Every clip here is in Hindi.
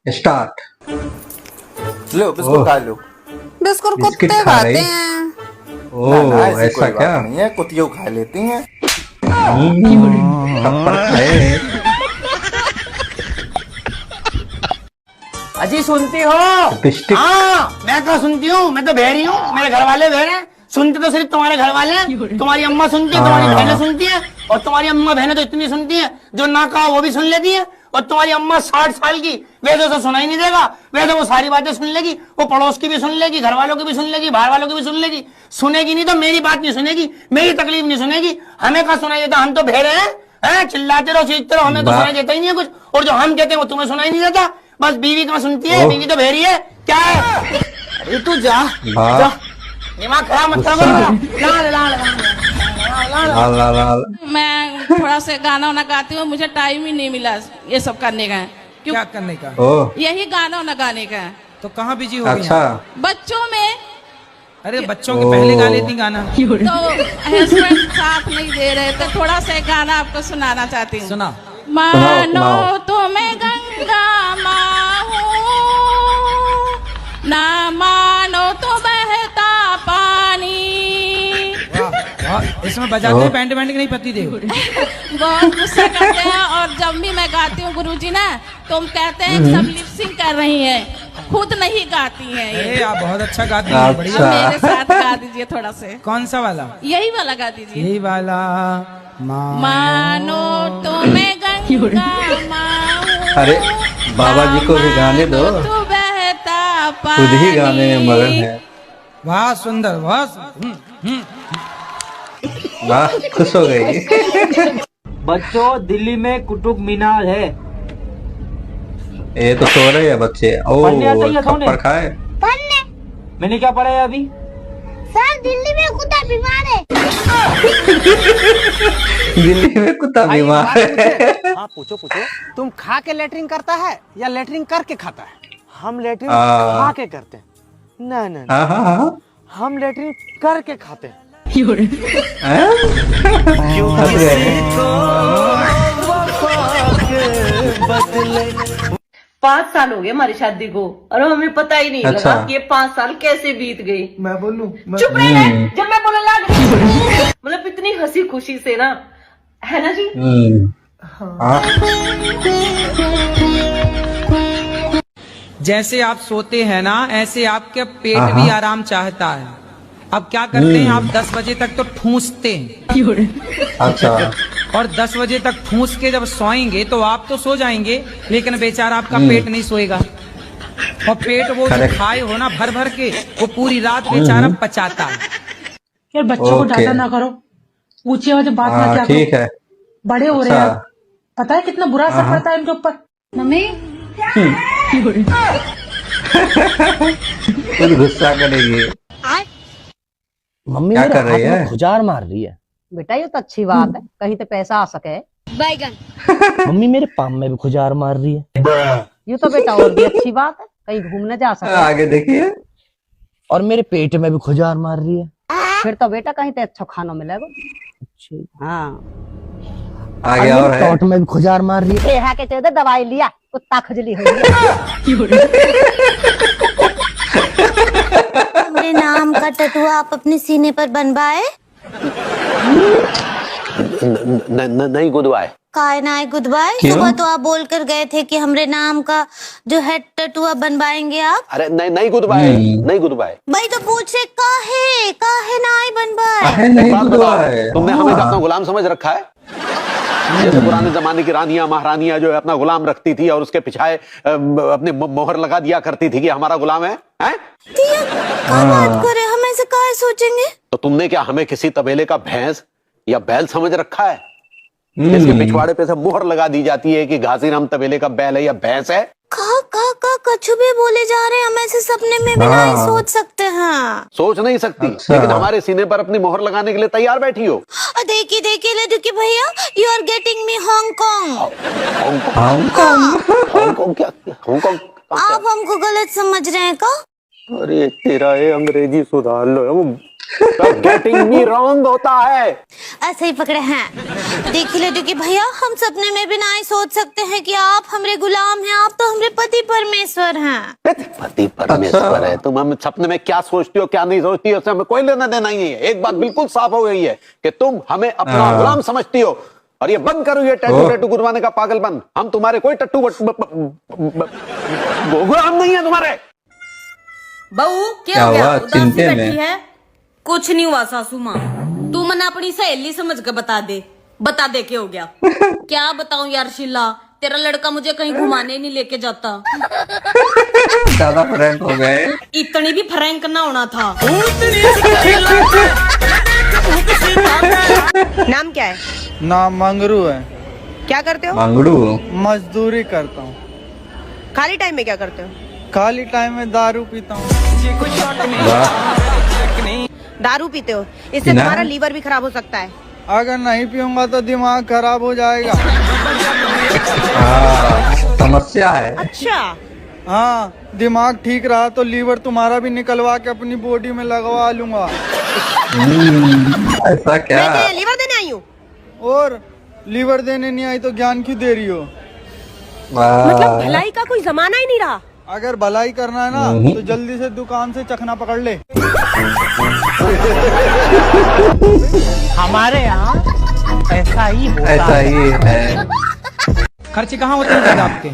स्टार्ट। लो बिस्कुट खा लो। बिस्कुट बिस्किट कुत्ते खा रही? खाते हैं। ना, ऐसी ऐसा कोई क्या? बात नहीं है, कुतियों खा लेती हैं। थप्पड़ खाए। अजी सुनती हो? लिपस्टिक। हाँ मैं तो सुनती हूँ, मैं तो बहरी हूँ, मेरे घर वाले बहरे हैं। सुनते तो सिर्फ तुम्हारे घर वाले हैं, तुम्हारी अम्मा सुनती है, तुम्हारी बहनें सुनती है, और तुम्हारी अम्मा बहनें तो इतनी सुनती हैं जो ना कहा वो भी सुन लेती है। और तुम्हारी अम्मा 60 साल की, वैसे तो सुनाई नहीं देगा, वैसे वो सारी बातें सुन लेगी, वो पड़ोस की भी सुन लेगी, घर वालों की भी सुन लेगी, बाहर वालों की भी सुन लेगी। सुनेगी नहीं तो मेरी बात नहीं सुनेगी, मेरी तकलीफ नहीं सुनेगी। हमें कहा सुनाई देता? हम तो बहरे हैं, चिल्लाते रहो चीखते रहो, हमें तो सुनाई देता ही नहीं है कुछ। और जो हम कहते हैं वो तुम्हें सुनाई नहीं देता। बस बीवी कहाँ सुनती है? बीवी तो बहरी है क्या है? अरे तू जा जा, दिमाग खराब मत करो। लाल लाल लाल लाल लाल। मैं थोड़ा से गाना वाना गाती हूँ, मुझे टाइम ही नहीं मिला ये सब करने का। क्या करने का? ओ यही गाना वाना गाने का। तो कहाँ बिजी हो गई? अच्छा। बच्चों में अरे बच्चों के पहले गा लेती गाना। तो हस्बैंड साथ नहीं दे रहे, तो थोड़ा सा गाना आपको सुनाना चाहती हूँ। सुना। मानो सुनाओ। तुम्हें गंगा माँ हूँ, ना मानो तो बहता पानी। वाह, इसमें बजाते हैं बैंड बैंड की नहीं पति देव। बहुत गुस्सा करते हैं, और जब भी मैं गाती हूँ गुरुजी ना, तो हम कहते हैं सब लिपसिंग कर रही हैं, खुद नहीं गाती हैं ये। अरे आप बहुत अच्छा गाती हैं, अब बढ़िया। मेरे साथ गा दीजिए थोड़ा से। कौन सा वाला? यही वाला गा दीजिए। यही वाला। मानो तुम्हें गंगा माँ, अरे बाबा जी को भी गाने दो, तो बहता पानी। खुद ही गाने में मगन है। वाह सुंदर, वाह। वाह, खुश हो गई। बच्चों, दिल्ली में कुतुब मीनार है। ये तो सो रहे हैं बच्चे। ओ पढ़ने आता ही है, सोने। थप्पड़ खाए। पढ़ने। मैंने क्या पढ़ा है अभी? सर दिल्ली में कुत्ता बीमार है। दिल्ली में कुत्ता बीमार है। हाँ पूछो पूछो। तुम खा के लेटरिन करता है या लेटरिन करके खाता है? हम लेटरिन खा के करते हैं। ना ना ना, हाँ हाँ हाँ। हम लेटरिन करके खाते हैं। हैं? हंस रहे हैं। 5 साल हो गए हमारी शादी को, और हमें पता ही नहीं अच्छा। लगा कि ये 5 साल कैसे बीत गई। मैं बोलूं? चुप रहे, जब मैं बोलने लग मतलब इतनी हंसी खुशी से ना, है ना जी? हाँ। जैसे आप सोते हैं ना, ऐसे आपके पेट भी आराम चाहता है। अब क्या करते हैं आप? 10 बजे तक तो ठूंसते हैं। अच्छा। और 10 बजे तक ठूंस के जब सोएंगे तो आप तो सो जाएंगे, लेकिन बेचारा आपका पेट नहीं सोएगा। और पेट वो जो खाए हो ना भर भर के, वो पूरी रात बेचारा पचाता है। यार बच्चों को डांटा ना करो, ऊंची आवाज में बात ना किया करो। ठीक है। बड़े हो रहे हैं, पता है कितना बुरा असर पड़ता है इनके ऊपर। मम्मी कुछ गुस्सा करेगी। मम्मी क्या मेरे कर रही हाथ में है? खुजार मार रही है। बेटा ये तो अच्छी बात है, कहीं तो पैसा आ सके। बैगन। मम्मी मेरे पाम में भी खुजार मार रही है। ये तो बेटा और भी अच्छी बात है, कहीं घूमने जा सके। आगे देखिए। और मेरे पेट में भी खुजार मार रही है। फिर तो बेटा कहीं तो अच्छा खाना मिलेगा। हाँ, आगे और है। टॉट में भी खुजार मार रही है। के चलते दवाई लिया, कुत्ता खुजली हो गई। मेरे नाम का टैटू आप अपने सीने पर बनवाए? नहीं गुदवाए। काय नाय गुड बाय। सुबह तो आप बोल कर गए थे कि हमरे नाम का जो है टैटू आप बनवाएंगे आप। अरे नहीं गुदवाए, नहीं गुदवाए। भाई तो पूछे काहे नाय बनवाए? है नहीं गुदवा है। तुमने हमें अपना गुलाम समझ रखा है? जैसे पुराने जमाने की रानियां महारानियां जो है अपना गुलाम रखती थी और उसके पिछाए अपने मोहर लगा दिया करती थी कि हमारा गुलाम है, हैं? क्या बात करे, हम ऐसे काहे सोचेंगे? तो तुमने क्या हमें किसी तबेले का भैंस या बैल समझ रखा है? इसके पिछवाड़े पे से मोहर लगा दी जाती है कि घासीराम तबेले का बैल है या भैंस है। का कछु भी बोले जा रहे हैं, हम ऐसे सपने में भी नहीं सोच सकते हैं। सोच नहीं सकती, अच्छा। लेकिन हमारे सीने पर अपनी मोहर लगाने के लिए तैयार बैठी हो। देखिए लड्डू भैया, you are getting me Hong Kong. Hong Kong क्या? हांगकांग आप हमको गलत समझ रहे हैं का? अरे तेरा ये अंग्रेजी सुधार लो। तो गेटिंग मी रॉन्ग होता है। ऐसे ही पकड़े हैं। देखिए लड्डू की भैया, हम सपने में भी ना ही सोच सकते हैं कि आप हमारे गुलाम हैं, आप तो हमारे पति परमेश्वर हैं। पति परमेश्वर है, तुम हम सपने में क्या सोचती हो क्या नहीं सोचती हो, उससे हमें कोई लेना देना ही नहीं है। एक बात बिल्कुल साफ हो गई है कि तुम हमें अपना गुलाम समझती हो, और ये बंद करो ये टैटू गुरवाने का पागलपन। हम तुम्हारे कोई टट्टू गुलाम नहीं है तुम्हारे। बहू क्या हुआ? चिंते में है? कुछ नहीं हुआ सासू माँ, तू मना अपनी सहेली समझ के बता दे क्या हो गया। क्या बताऊं यार शीला, तेरा लड़का मुझे कहीं घुमाने नहीं लेके जाता। ज्यादा फ्रैंक हो गए। इतनी भी फ्रैंक ना होना था। नाम क्या है? नाम मंगरू है। क्या करते हो? मंगड़ू। मजदूरी करता हूँ। खाली टाइम में क्या करते हो? खाली टाइम में दारू पीता हूँ। दारू पीते हो, इससे तुम्हारा लीवर भी खराब हो सकता है। अगर नहीं पीऊंगा तो दिमाग खराब हो जाएगा। समस्या है। अच्छा हाँ, दिमाग ठीक रहा तो लीवर तुम्हारा भी निकलवा के अपनी बॉडी में लगवा लूंगा। ऐसा क्या? मैं लीवर देने आई हूँ। और लीवर देने नहीं आई तो ज्ञान क्यों दे रही हो? मतलब भलाई का कोई जमाना ही नहीं रहा। अगर भलाई करना है ना तो जल्दी से दुकान से चखना पकड़ ले। हमारे यहाँ ऐसा ही ऐसा ही है। खर्चे कहाँ होते हैं आपके?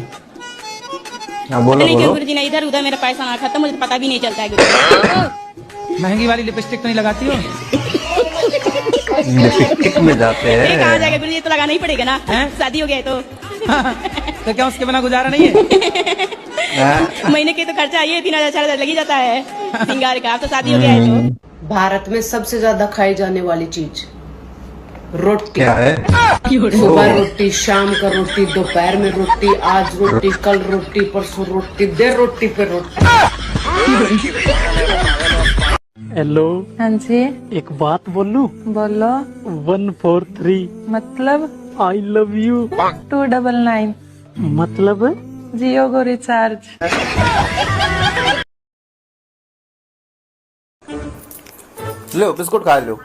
हाँ, बोलो बोलो। गुरुजी ने इधर उधर मेरा पैसा ना खत्म, मुझे पता भी नहीं चलता है गुरुजी। महंगी वाली लिपस्टिक तो नहीं लगाती हो? लिपस्टिक में जाते हैं। कहाँ जाएगा गुरुजी, तो लगाना ही पड़ेगा ना, शादी हो गया तो। तो क्या उसके बिना गुजारा नहीं है? महीने के तो खर्चा ये 3,000 4,000 लग ही जाता है सिंगार का। अब तो शादी हो गया है तो। भारत में सबसे ज्यादा खाई जाने वाली चीज रोटी क्या है? सुबह रोटी, शाम का रोटी, दोपहर में रोटी, आज रोटी, कल रोटी, परसों रोटी, देर रोटी पे रोटी। हेलो। हाँ जी, एक बात बोलूं? बोलो। 143 मतलब? I love you. 299 मतलब? जियो को रिचार्ज। लो बिस्कुट खा लो।